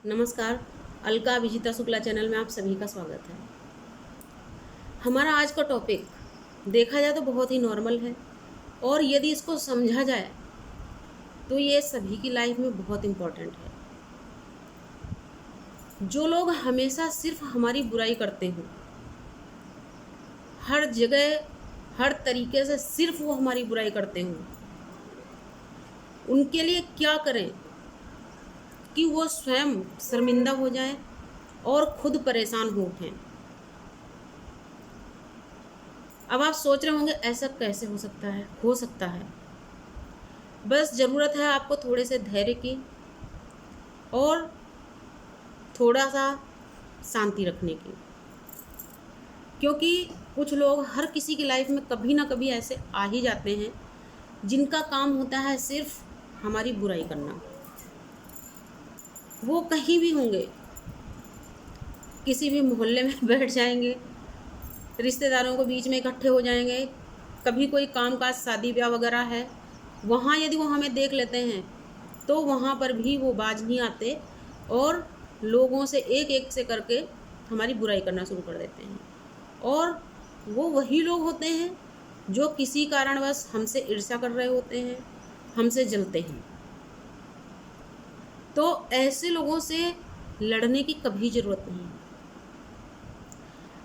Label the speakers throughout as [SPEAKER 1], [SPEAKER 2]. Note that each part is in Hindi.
[SPEAKER 1] नमस्कार। अलका अभिजीता शुक्ला चैनल में आप सभी का स्वागत है। हमारा आज का टॉपिक देखा जाए तो बहुत ही नॉर्मल है और यदि इसको समझा जाए तो ये सभी की लाइफ में बहुत इम्पोर्टेंट है। जो लोग हमेशा सिर्फ हमारी बुराई करते हों, हर जगह हर तरीके से सिर्फ वो हमारी बुराई करते हों, उनके लिए क्या करें कि वो स्वयं शर्मिंदा हो जाएं और खुद परेशान हो उठें। अब आप सोच रहे होंगे ऐसा कैसे हो सकता है। बस ज़रूरत है आपको थोड़े से धैर्य की और थोड़ा सा शांति रखने की, क्योंकि कुछ लोग हर किसी की लाइफ में कभी ना कभी ऐसे आ ही जाते हैं जिनका काम होता है सिर्फ हमारी बुराई करना। वो कहीं भी होंगे, किसी भी मोहल्ले में बैठ जाएंगे, रिश्तेदारों को बीच में इकट्ठे हो जाएंगे, कभी कोई काम काज शादी ब्याह वगैरह है, वहाँ यदि वो हमें देख लेते हैं तो वहाँ पर भी वो बाज नहीं आते और लोगों से एक एक से करके हमारी बुराई करना शुरू कर देते हैं। और वो वही लोग होते हैं जो किसी कारणवश हमसे ईर्ष्या कर रहे होते हैं, हमसे जलते हैं। तो ऐसे लोगों से लड़ने की कभी ज़रूरत नहीं है।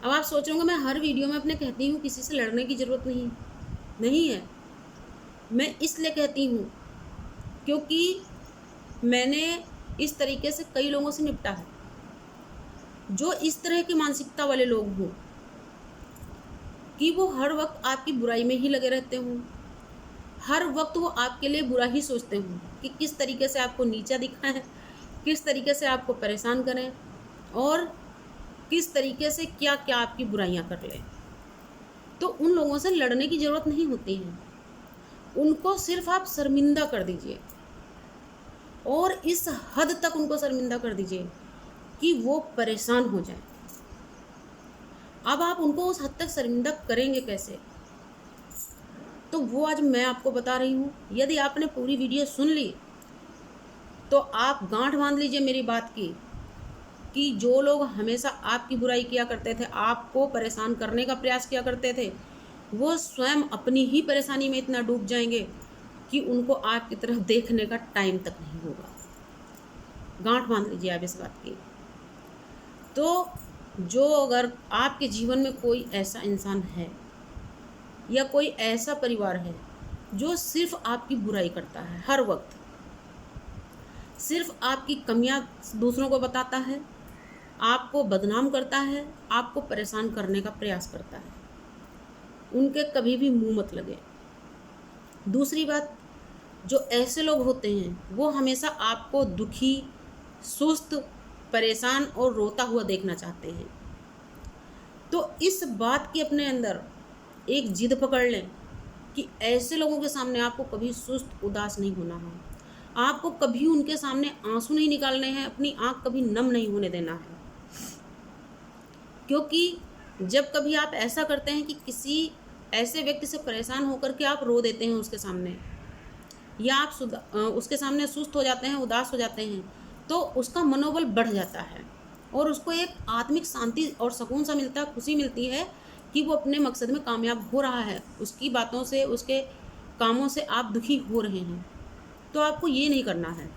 [SPEAKER 1] अब आप सोच रहे होंगे मैं हर वीडियो में अपने कहती हूँ किसी से लड़ने की ज़रूरत नहीं है। मैं इसलिए कहती हूँ क्योंकि मैंने इस तरीके से कई लोगों से निपटा है जो इस तरह की मानसिकता वाले लोग हों कि वो हर वक्त आपकी बुराई में ही लगे रहते हों, हर वक्त वो आपके लिए बुरा ही सोचते हों कि किस तरीके से आपको नीचा दिखाएं, किस तरीके से आपको परेशान करें और किस तरीके से क्या क्या आपकी बुराइयां कर लें। तो उन लोगों से लड़ने की ज़रूरत नहीं होती है, उनको सिर्फ आप शर्मिंदा कर दीजिए और इस हद तक उनको शर्मिंदा कर दीजिए कि वो परेशान हो जाए। अब आप उनको उस हद तक शर्मिंदा करेंगे कैसे, तो वो आज मैं आपको बता रही हूँ। यदि आपने पूरी वीडियो सुन ली तो आप गांठ बांध लीजिए मेरी बात की कि जो लोग हमेशा आपकी बुराई किया करते थे, आपको परेशान करने का प्रयास किया करते थे, वो स्वयं अपनी ही परेशानी में इतना डूब जाएंगे कि उनको आपकी तरफ देखने का टाइम तक नहीं होगा। गांठ बांध लीजिए आप इस बात की। तो जो अगर आपके जीवन में कोई ऐसा इंसान है या कोई ऐसा परिवार है जो सिर्फ आपकी बुराई करता है, हर वक्त सिर्फ आपकी कमियां दूसरों को बताता है, आपको बदनाम करता है, आपको परेशान करने का प्रयास करता है, उनके कभी भी मुंह मत लगे। दूसरी बात, जो ऐसे लोग होते हैं वो हमेशा आपको दुखी, सुस्त, परेशान और रोता हुआ देखना चाहते हैं। तो इस बात की अपने अंदर एक जिद पकड़ लें कि ऐसे लोगों के सामने आपको कभी सुस्त उदास नहीं होना है, आपको कभी उनके सामने आंसू नहीं निकालने हैं, अपनी आंख कभी नम नहीं होने देना है। क्योंकि जब कभी आप ऐसा करते हैं कि किसी ऐसे व्यक्ति से परेशान होकर के आप रो देते हैं उसके सामने, या आप उसके सामने सुस्त हो जाते हैं, उदास हो जाते हैं, तो उसका मनोबल बढ़ जाता है और उसको एक आत्मिक शांति और सुकून सा मिलता है, खुशी मिलती है कि वो अपने मकसद में कामयाब हो रहा है। उसकी बातों से, उसके कामों से आप दुखी हो रहे हैं। तो आपको ये नहीं करना है।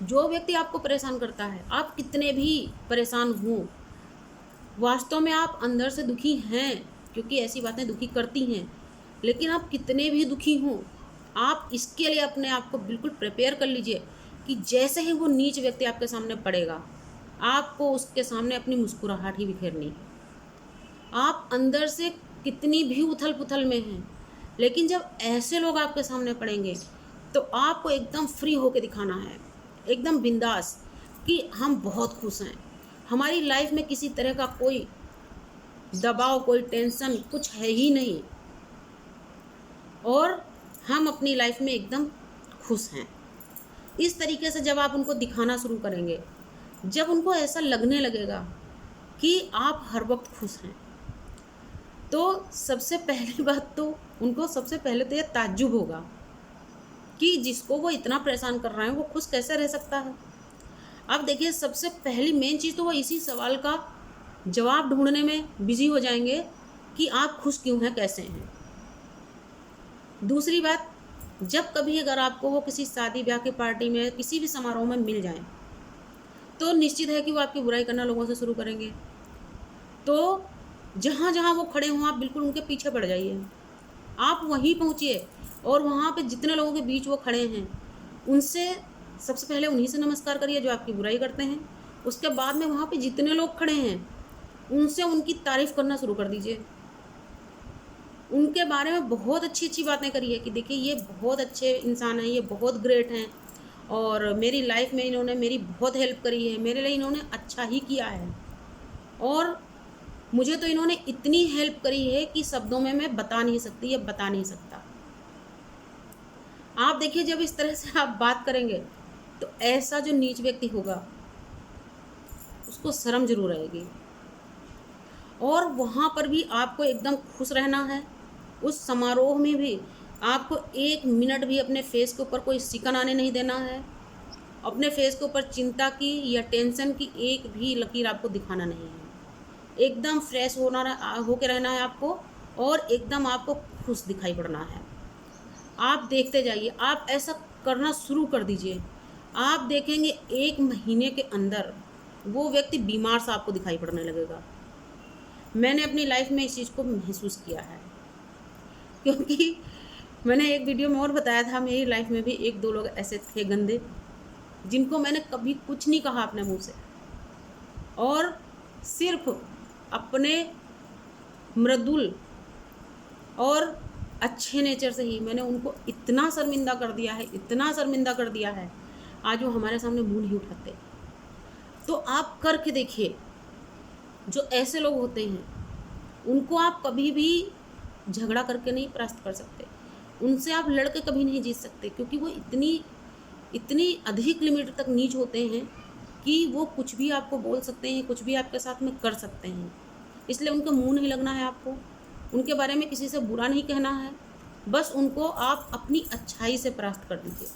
[SPEAKER 1] जो व्यक्ति आपको परेशान करता है, आप कितने भी परेशान हों, वास्तव में आप अंदर से दुखी हैं, क्योंकि ऐसी बातें दुखी करती हैं, लेकिन आप कितने भी दुखी हों, आप इसके लिए अपने आप को बिल्कुल प्रिपेयर कर लीजिए कि जैसे ही वो नीच व्यक्ति आपके सामने पड़ेगा, आपको उसके सामने अपनी मुस्कुराहट ही बिखेरनी है। आप अंदर से कितनी भी उथल पुथल में हैं, लेकिन जब ऐसे लोग आपके सामने पड़ेंगे तो आपको एकदम फ्री होके दिखाना है, एकदम बिंदास, कि हम बहुत खुश हैं, हमारी लाइफ में किसी तरह का कोई दबाव, कोई टेंशन कुछ है ही नहीं और हम अपनी लाइफ में एकदम खुश हैं। इस तरीके से जब आप उनको दिखाना शुरू करेंगे, जब उनको ऐसा लगने लगेगा कि आप हर वक्त खुश हैं, तो सबसे पहली बात तो उनको सबसे पहले तो ये ताज्जुब होगा कि जिसको वो इतना परेशान कर रहे हैं वो खुश कैसे रह सकता है। अब देखिए सबसे पहली मेन चीज़ तो वो इसी सवाल का जवाब ढूंढने में बिजी हो जाएंगे कि आप खुश क्यों हैं, कैसे हैं। दूसरी बात, जब कभी अगर आपको वो किसी शादी ब्याह की पार्टी में, किसी भी समारोह में मिल जाए, तो निश्चित है कि वो आपकी बुराई करना लोगों से शुरू करेंगे। तो जहाँ जहाँ वो खड़े हों आप बिल्कुल उनके पीछे पड़ जाइए, आप वहीं पहुँचिए और वहाँ पे जितने लोगों के बीच वो खड़े हैं उनसे सबसे पहले उन्हीं से नमस्कार करिए जो आपकी बुराई करते हैं। उसके बाद में वहाँ पे जितने लोग खड़े हैं उनसे उनकी तारीफ़ करना शुरू कर दीजिए, उनके बारे में बहुत अच्छी अच्छी बातें करिए कि देखिए ये बहुत अच्छे इंसान हैं, ये बहुत ग्रेट हैं और मेरी लाइफ में इन्होंने मेरी बहुत हेल्प करी है, मेरे लिए इन्होंने अच्छा ही किया है और मुझे तो इन्होंने इतनी हेल्प करी है कि शब्दों में मैं बता नहीं सकती या बता नहीं सकता। आप देखिए जब इस तरह से आप बात करेंगे तो ऐसा जो नीच व्यक्ति होगा उसको शर्म जरूर आएगी। और वहाँ पर भी आपको एकदम खुश रहना है, उस समारोह में भी आपको 1 मिनट भी अपने फेस के ऊपर कोई सिकन आने नहीं देना है, अपने फेस के ऊपर चिंता की या टेंशन की एक भी लकीर आपको दिखाना नहीं है। एकदम फ्रेश होके रहना है आपको और एकदम आपको खुश दिखाई पड़ना है। आप देखते जाइए, आप ऐसा करना शुरू कर दीजिए, आप देखेंगे 1 महीने के अंदर वो व्यक्ति बीमार सा आपको दिखाई पड़ने लगेगा। मैंने अपनी लाइफ में इस चीज़ को महसूस किया है, क्योंकि मैंने एक वीडियो में और बताया था मेरी लाइफ में भी 1-2 लोग ऐसे थे गंदे, जिनको मैंने कभी कुछ नहीं कहा अपने मुंह से और सिर्फ अपने मृदुल और अच्छे नेचर से ही मैंने उनको इतना शर्मिंदा कर दिया है, इतना शर्मिंदा कर दिया है, आज वो हमारे सामने मुंह नहीं उठाते। तो आप करके देखिए, जो ऐसे लोग होते हैं उनको आप कभी भी झगड़ा करके नहीं परास्त कर सकते, उनसे आप लड़ के कभी नहीं जीत सकते, क्योंकि वो इतनी अधिक लिमिट तक नीच होते हैं कि वो कुछ भी आपको बोल सकते हैं, कुछ भी आपके साथ में कर सकते हैं। इसलिए उनके मुंह नहीं लगना है आपको, उनके बारे में किसी से बुरा नहीं कहना है, बस उनको आप अपनी अच्छाई से परास्त कर दीजिए।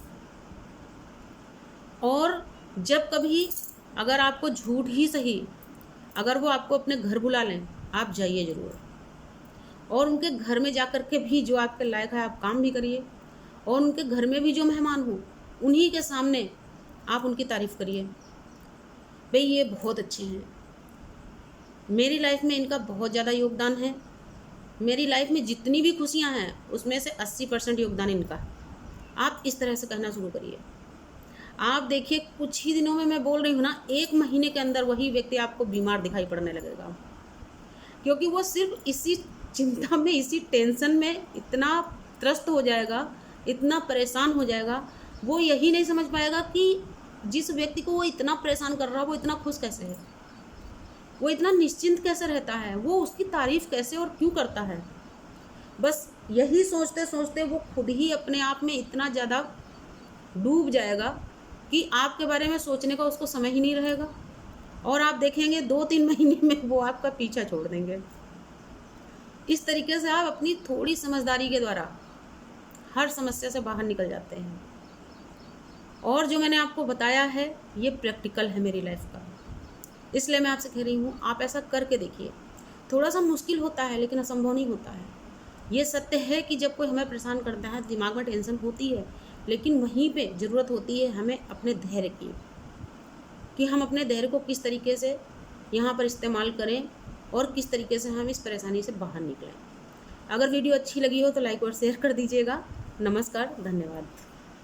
[SPEAKER 1] और जब कभी अगर आपको झूठ ही सही, अगर वो आपको अपने घर बुला लें, आप जाइए ज़रूर और उनके घर में जा कर के भी जो आपके लायक है आप काम भी करिए और उनके घर में भी जो मेहमान हो उन्हीं के सामने आप उनकी तारीफ़ करिए, भाई ये बहुत अच्छे हैं, मेरी लाइफ में इनका बहुत ज़्यादा योगदान है, मेरी लाइफ में जितनी भी खुशियां हैं उसमें से 80% योगदान इनका है। आप इस तरह से कहना शुरू करिए। आप देखिए कुछ ही दिनों में, मैं बोल रही हूँ ना, 1 महीने के अंदर वही व्यक्ति आपको बीमार दिखाई पड़ने लगेगा, क्योंकि वो सिर्फ इसी चिंता में, इसी टेंशन में इतना त्रस्त हो जाएगा, इतना परेशान हो जाएगा, वो यही नहीं समझ पाएगा कि जिस व्यक्ति को वो इतना परेशान कर रहा है वो इतना खुश कैसे है, वो इतना निश्चिंत कैसे रहता है, वो उसकी तारीफ़ कैसे और क्यों करता है। बस यही सोचते सोचते वो खुद ही अपने आप में इतना ज़्यादा डूब जाएगा कि आपके बारे में सोचने का उसको समय ही नहीं रहेगा और आप देखेंगे 2-3 महीने में वो आपका पीछा छोड़ देंगे। इस तरीके से आप अपनी थोड़ी समझदारी के द्वारा हर समस्या से बाहर निकल जाते हैं। और जो मैंने आपको बताया है ये प्रैक्टिकल है मेरी लाइफ का, इसलिए मैं आपसे कह रही हूँ आप ऐसा करके देखिए। थोड़ा सा मुश्किल होता है लेकिन असंभव नहीं होता है। ये सत्य है कि जब कोई हमें परेशान करता है दिमाग में टेंशन होती है, लेकिन वहीं पे ज़रूरत होती है हमें अपने धैर्य की, कि हम अपने धैर्य को किस तरीके से यहाँ पर इस्तेमाल करें और किस तरीके से हम इस परेशानी से बाहर निकलें। अगर वीडियो अच्छी लगी हो तो लाइक और शेयर कर दीजिएगा। नमस्कार, धन्यवाद।